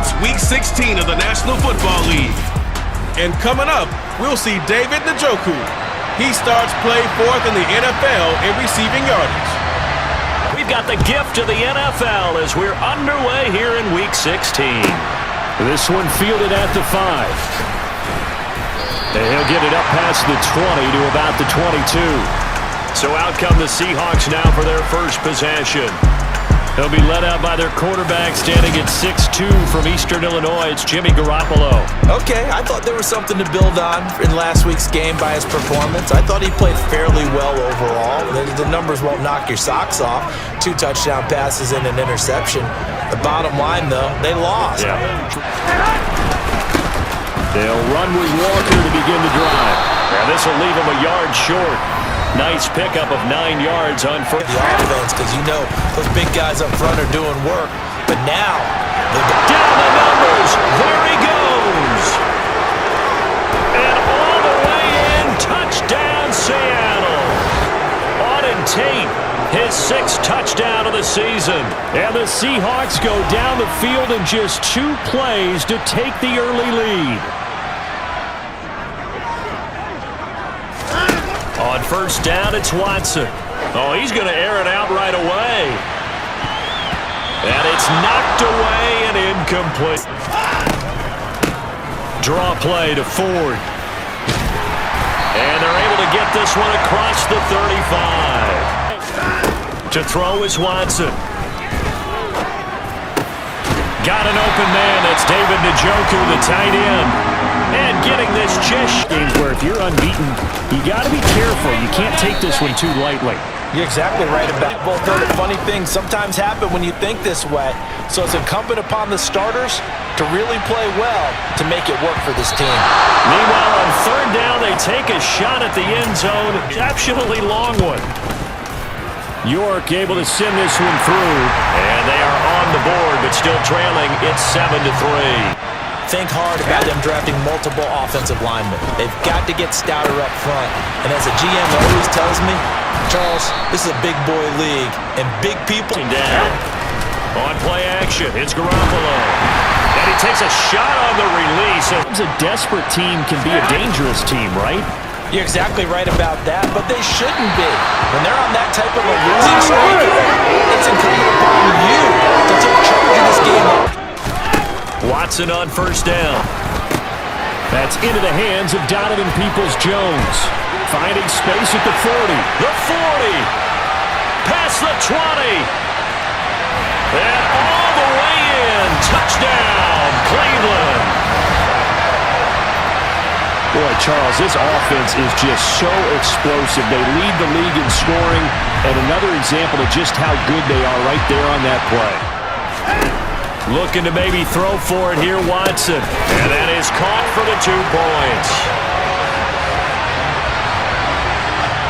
It's Week 16 of the National Football League. And coming up, we'll see David Njoku. He starts play fourth in the NFL in receiving yardage. We've got the gift of the NFL as we're underway here in Week 16. This one fielded at the 5. And he'll get it up past the 20 to about the 22. So out come the Seahawks now for their first possession. They'll be led out by their quarterback standing at 6'2" from Eastern Illinois. It's Jimmy Garoppolo. Okay, I thought there was something to build on in last week's game by his performance. I thought he played fairly well overall. The numbers won't knock your socks off. 2 touchdown passes and an interception. The bottom line, though, they lost. Yeah. They'll run with Walker to begin the drive. And this will leave him a yard short. Nice pickup of 9 yards on first. The offense, because you know those big guys up front are doing work. But now, down the numbers. There he goes. And all the way in. Touchdown, Seattle. Auden Tate, his 6th touchdown of the season. And the Seahawks go down the field in just 2 plays to take the early lead. On first down, it's Watson. Oh, he's going to air it out right away. And it's knocked away and incomplete. Draw play to Ford. And they're able to get this one across the 35. To throw is Watson. Got an open man. That's David Njoku, the tight end. And getting this just games where if you're unbeaten, you got to be careful. You can't take this one too lightly. you're exactly right about it. Both the funny things sometimes happen when you think this way. So it's incumbent upon the starters to really play well to make it work for this team. Meanwhile, on third down, they take a shot at the end zone. Exceptionally long one. York able to send this one through. And they are on the board, but still trailing. It's 7-3. Think hard about them drafting multiple offensive linemen. They've got to get stouter up front. And as a GM always tells me, Charles, this is a big boy league, and big people down. On play action, it's Garoppolo. And he takes a shot on the release. A desperate team can be a dangerous team, right? You're exactly right about that, but they shouldn't be. When they're on that type of a losing streak, it's incumbent upon you to take charge of this game. Watson on first down. That's into the hands of Donovan Peoples-Jones. Finding space at the 40. The 40. Past the 20. And all the way in. Touchdown, Cleveland. Boy, Charles, this offense is just so explosive. They lead the league in scoring, and another example of just how good they are right there on that play. Looking to maybe throw for it here, Watson. And that is caught for the 2 points.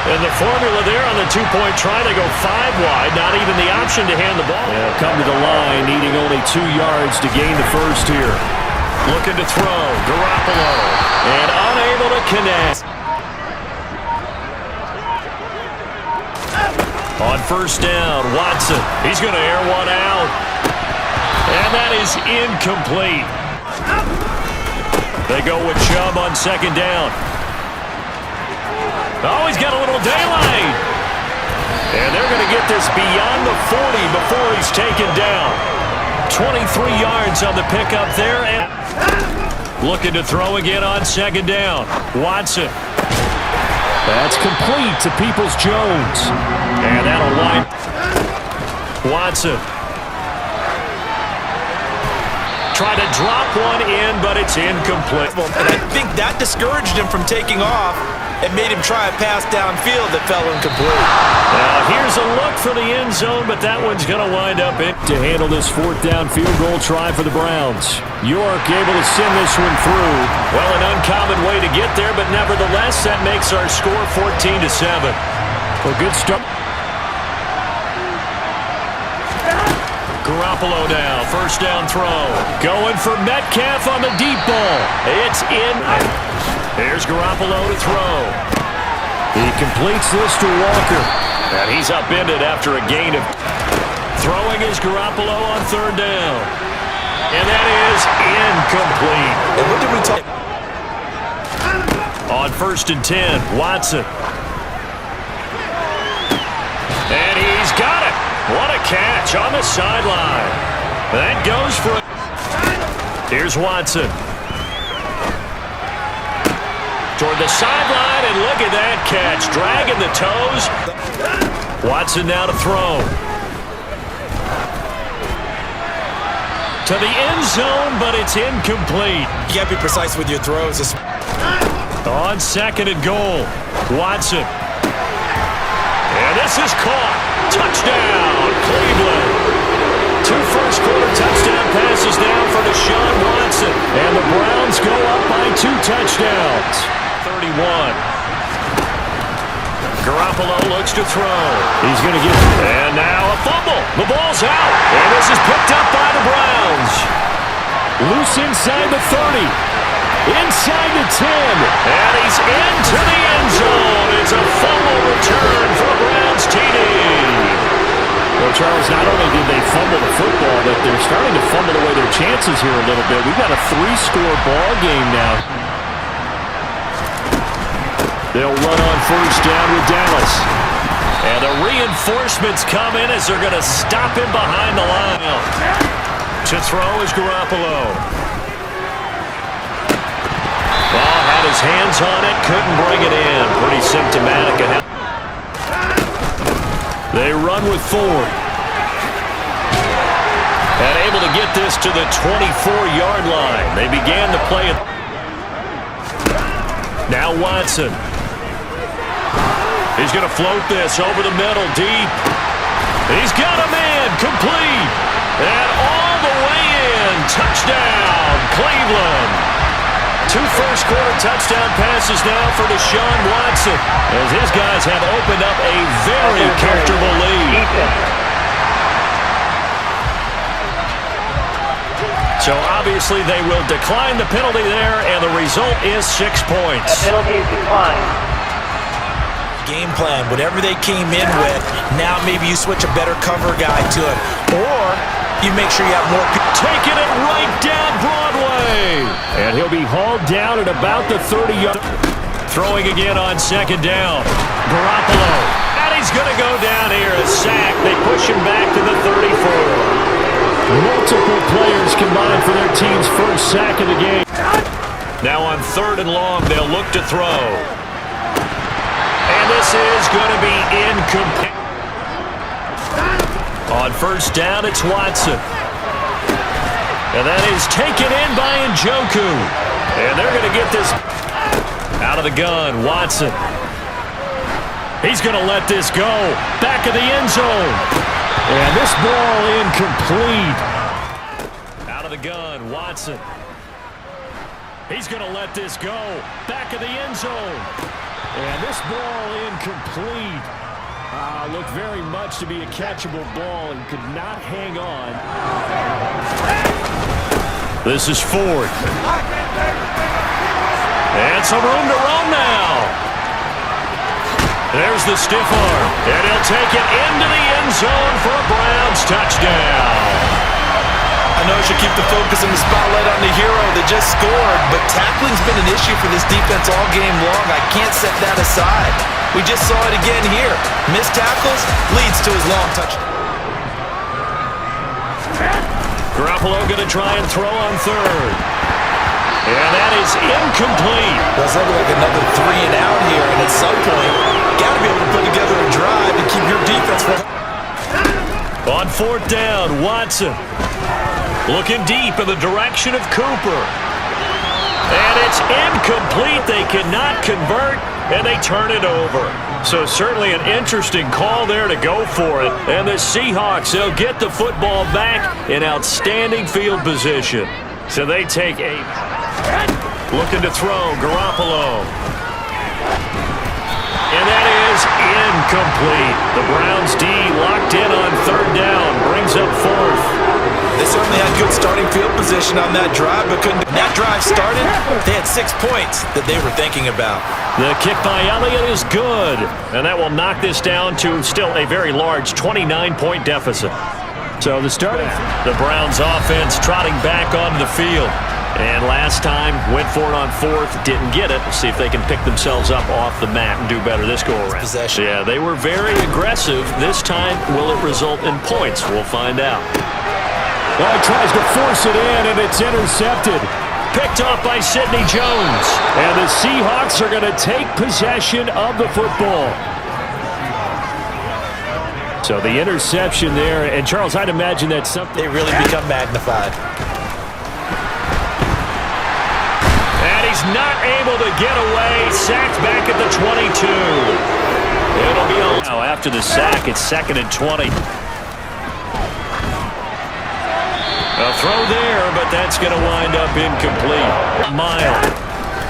And the formula there on the 2-point try, they go 5 wide. Not even the option to hand the ball. They'll come to the line, needing only 2 yards to gain the first here. Looking to throw, Garoppolo. And unable to connect. On first down, Watson. He's going to air one out. And that is incomplete. They go with Chubb on second down. Oh, he's got a little daylight. And they're going to get this beyond the 40 before he's taken down. 23 yards on the pickup there. And looking to throw again on second down. Watson. That's complete to Peoples-Jones. And that'll wipe. Watson. Try to drop one in, but it's incomplete. And I think that discouraged him from taking off and made him try a pass downfield that fell incomplete. Now here's a look for the end zone, but that one's going to wind up in. To handle this 4th down field goal try for the Browns. York able to send this one through. Well, an uncommon way to get there, but nevertheless, that makes our score 14-7. A good start. Garoppolo now, first down throw. Going for Metcalf on the deep ball. It's in. There's Garoppolo to throw. He completes this to Walker. And he's upended after a gain of. Throwing is Garoppolo on third down. And that is incomplete. And what did we talk? On 1st and 10, Watson. And he's got it. What a catch on the sideline. That goes for a... Here's Watson. Toward the sideline, and look at that catch. Dragging the toes. Watson now to throw. To the end zone, but it's incomplete. You got to be precise with your throws. On 2nd and goal, Watson. And this is caught. Touchdown, Cleveland. 2 first-quarter touchdown passes now for Deshaun Watson. And the Browns go up by 2 touchdowns. 31. Garoppolo looks to throw. He's going to get... And now a fumble. The ball's out. And this is picked up by the Browns. Loose inside the 30. Inside the 10. And he's into the end zone. It's a fumble return for a Browns TD. Well, Charles, not only did they fumble the football, but they're starting to fumble away their chances here a little bit. We've got a 3-score ball game now. They'll run on 1st down with Dallas. And the reinforcements come in as they're going to stop him behind the line. To throw is Garoppolo. Ball had his hands on it, couldn't bring it in. Pretty symptomatic. They run with Ford. And able to get this to the 24-yard line. They began to play it. Now Watson. He's going to float this over the middle, deep. He's got a man, complete. And all the way in. Touchdown, Cleveland. 2 first-quarter touchdown passes now for Deshaun Watson, as his guys have opened up a very comfortable lead. So obviously they will decline the penalty there, and the result is 6 points. The penalty is declined. Game plan, whatever they came in with, now maybe you switch a better cover guy to it. Or you make sure you have more people. Taking it right down Broadway. And he'll be hauled down at about the 30-yard. Throwing again on 2nd down. Garoppolo. And he's going to go down here. A sack. They push him back to the 34. Multiple players combined for their team's first sack of the game. Now on 3rd and long, they'll look to throw. And this is going to be incomplete. On 1st down, it's Watson. And that is taken in by Njoku. And they're going to get this out of the gun. Watson. He's going to let this go. Back of the end zone. And this ball incomplete. Out of the gun, Watson. He's going to let this go. Back of the end zone. And this ball incomplete. Looked very much to be a catchable ball and could not hang on. This is Ford. And some room to run now. There's the stiff arm. And he'll take it into the end zone for a Browns touchdown. I know I should keep the focus and the spotlight on the hero that just scored, but tackling's been an issue for this defense all game long. I can't set that aside. We just saw it again here. Missed tackles leads to his long touchdown. Garoppolo going to try and throw on 3rd. And that is incomplete. Does look like another 3 and out here, and at some point, got to be able to put together a drive to keep your defense from... On 4th down, Watson. Looking deep in the direction of Cooper. And it's incomplete. They cannot convert, and they turn it over. So certainly an interesting call there to go for it. And the Seahawks, they'll get the football back in outstanding field position. So they take a... Looking to throw, Garoppolo. And that is incomplete. The Browns D locked in on 3rd down. Brings up 4th. They certainly had good starting field position on that drive, but when that drive started, they had 6 points that they were thinking about. The kick by Elliott is good, and that will knock this down to still a very large 29-point deficit. So the starting... The Browns offense trotting back onto the field. And last time, went for it on fourth, didn't get it. We'll see if they can pick themselves up off the mat and do better this go-around. Possession. Yeah, they were very aggressive. This time, will it result in points? We'll find out. Well, he tries to force it in, and it's intercepted. Picked off by Sidney Jones. And the Seahawks are going to take possession of the football. So the interception there. And, Charles, I'd imagine that's something... They really become magnified. And he's not able to get away. Sacked back at the 22. It'll be a... Now, after the sack, it's 2nd and 20. A throw there, but that's going to wind up incomplete. Mile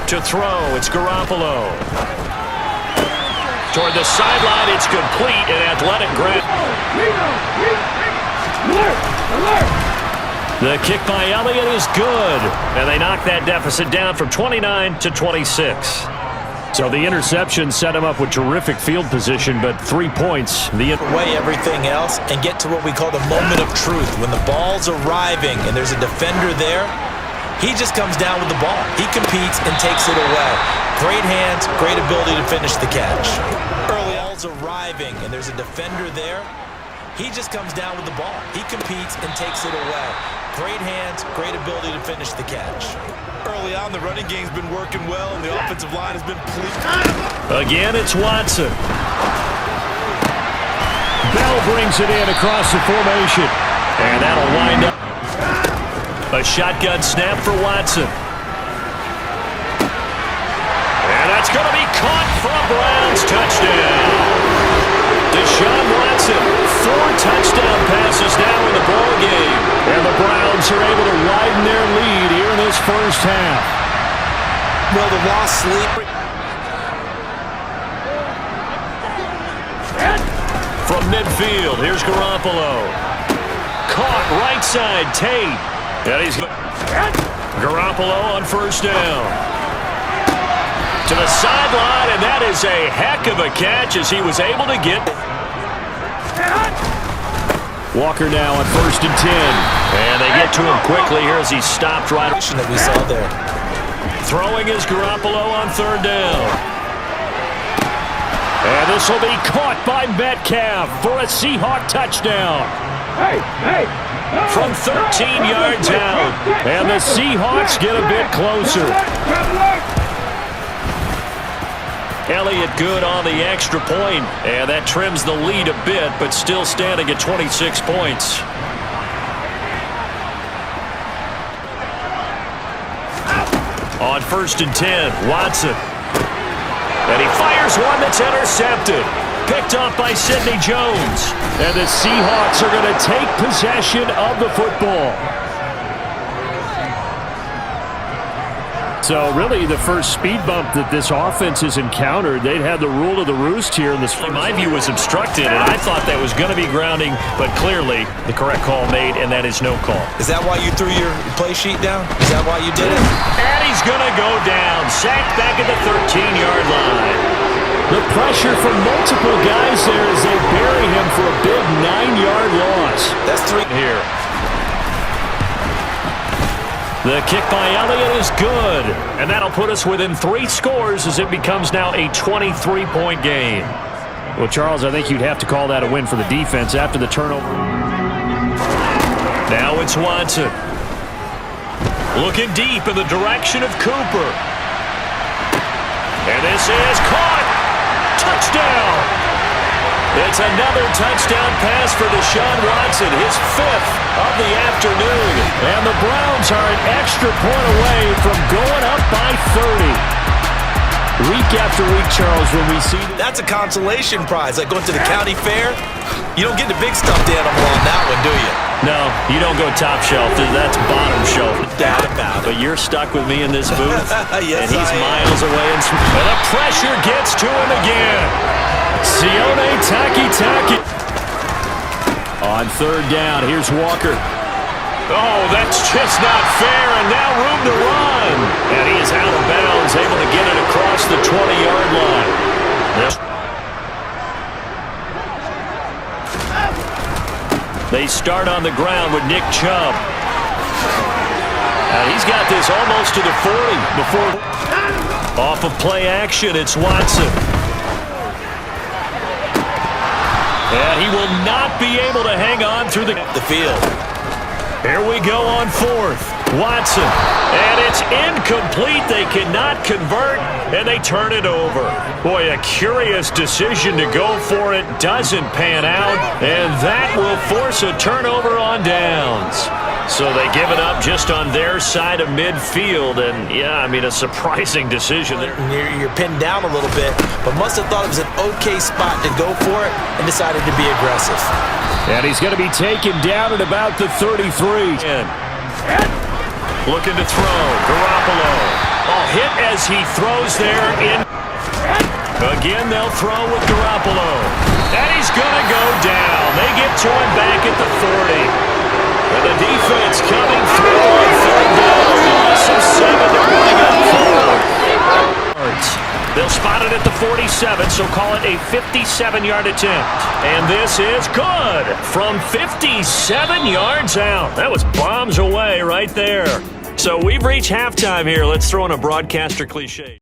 to throw. It's Garoppolo. Toward the sideline, it's complete. An athletic grab. The kick by Elliott is good. And they knock that deficit down from 29 to 26. So the interception set him up with terrific field position, but 3 points. Away everything else and get to what we call the moment of truth. When the ball's arriving and there's a defender there, he just comes down with the ball. He competes and takes it away. Great hands, great ability to finish the catch. Early ball's arriving and there's a defender there, he just comes down with the ball. He competes and takes it away. Great hands, great ability to finish the catch. Early on, the running game's been working well, and the offensive line has been pleased. Again, it's Watson. Bell brings it in across the formation. And that'll wind up. A shotgun snap for Watson. And that's going to be caught for a Browns touchdown. Deshaun Watson, 4 touchdown passes now in the ball game. And the Browns are able to widen their lead here in this first half. Well, the lost sleep. From midfield, here's Garoppolo. Caught right side, Tate. And he's Garoppolo on first down. To the sideline, and that is a heck of a catch as he was able to get. Walker now on 1st and 10. And they get to him quickly here as he stopped right. That we saw there. Throwing is Garoppolo on 3rd down. And this will be caught by Metcalf for a Seahawk touchdown. From 13 yards out. And the Seahawks get a bit closer. Elliott good on the extra point, and that trims the lead a bit, but still standing at 26 points. On 1st and 10, Watson. And he fires one that's intercepted. Picked off by Sidney Jones. And the Seahawks are going to take possession of the football. So really the first speed bump that this offense has encountered, they'd had the rule of the roost here in this. My view was obstructed, and I thought that was going to be grounding, but clearly the correct call made, and that is no call. Is that why you threw your play sheet down? Is that why you did it? And he's going to go down. Sacked back at the 13-yard line. The pressure from multiple guys there as they bury him for a big 9-yard loss. That's 3 here. The kick by Elliott is good, and that'll put us within 3 scores as it becomes now a 23-point game. Well, Charles, I think you'd have to call that a win for the defense after the turnover. Now it's Watson. Looking deep in the direction of Cooper. And this is caught. Touchdown. It's another touchdown pass for Deshaun Watson, his 5th of the afternoon. And the Browns are an extra point away from going up by 30. Week after week, Charles, when we see... That's a consolation prize, like going to the county fair. You don't get the big stuffed animal on that one, do you? No, you don't go top shelf. That's bottom shelf. Doubt about it. But you're stuck with me in this booth, yes, and he's I am. miles away. And the pressure gets to him again. Sione Takitaki. On 3rd down, here's Walker. Oh, that's just not fair, and now room to run. And he is out of bounds, able to get it across the 20-yard line. They start on the ground with Nick Chubb. He's got this almost to the 40 before. Off of play action, it's Watson. And he will not be able to hang on through the field. Here we go on fourth. Watson. And it's incomplete. They cannot convert, and they turn it over. Boy, a curious decision to go for it. Doesn't pan out, and that will force a turnover on downs. So they give it up just on their side of midfield, and yeah, I mean, a surprising decision there. You're pinned down a little bit, but must have thought it was an okay spot to go for it and decided to be aggressive. And he's going to be taken down at about the 33. Looking to throw, Garoppolo. Hit as he throws there in. Again, they'll throw with Garoppolo. And he's going to go down. They get to him back at the 40. And the defense coming through on third down. Loss of 7 to bring up forward. They'll spot it at the 47, so call it a 57-yard attempt. And this is good from 57 yards out. That was bombs away right there. So we've reached halftime here. Let's throw in a broadcaster cliche.